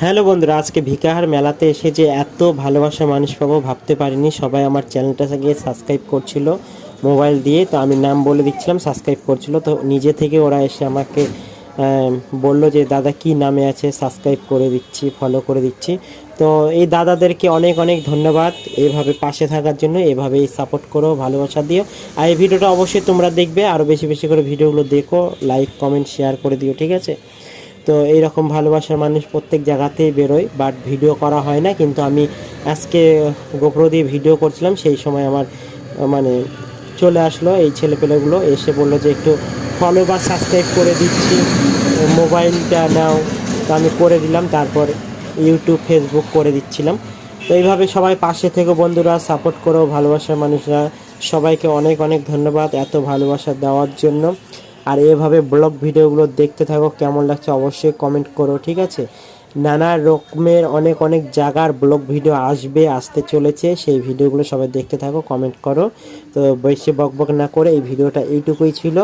Hello বন্ধুরা, আজকে ভিকাহার মেলাতে এসে যে এত ভালোবাসা মানুষ পাবো ভাবতে পারিনি। সবাই আমার চ্যানেলটাকে সাবস্ক্রাইব করছিল মোবাইল দিয়ে, তো আমি নাম বলে দিচ্ছিলাম, সাবস্ক্রাইব করছিল। তো নিজে থেকে ওরা এসে আমাকে বলল যে দাদা কি নামে আছে, সাবস্ক্রাইব করে দিচ্ছি, ফলো করে দিচ্ছি। তো এই দাদাদেরকে অনেক অনেক ধন্যবাদ এইভাবে পাশে থাকার জন্য। এভাবেই সাপোর্ট করো, ভালোবাসা দিও। আর এই ভিডিওটা অবশ্যই তোমরা দেখবে, আরও বেশি বেশি করে ভিডিওগুলো দেখো, লাইক কমেন্ট শেয়ার করে দিও, ঠিক আছে? তো এইরকম ভালোবাসার মানুষ প্রত্যেক জায়গাতেই বেরোয়, বাট ভিডিও করা হয় না। কিন্তু আমি আজকে গোপ্রো দিয়ে ভিডিও করছিলাম, সেই সময় আমার মানে চলে আসলো এই ছেলেপেলেগুলো, এসে বললো যে একটু ফলো বা সাবস্ক্রাইব করে দিচ্ছি, মোবাইলটা নাও। তো আমি করে দিলাম, তারপর ইউটিউব ফেসবুক করে দিচ্ছিলাম। তো এইভাবে সবাই পাশে থেকে বন্ধুরা সাপোর্ট করো, ভালোবাসার মানুষরা। সবাইকে অনেক অনেক ধন্যবাদ এত ভালোবাসা দেওয়ার জন্য। আর এভাবে ব্লগ ভিডিওগুলো দেখতে থাকো, কেমন লাগছে অবশ্যই কমেন্ট করো, ঠিক আছে? নানা রকমের অনেক অনেক জায়গার ব্লগ ভিডিও আসতে চলেছে, সেই ভিডিওগুলো সবাই দেখতে থাকো, কমেন্ট করো। তো বেশি বকবক না করে এই ভিডিওটা এইটুকুই ছিল।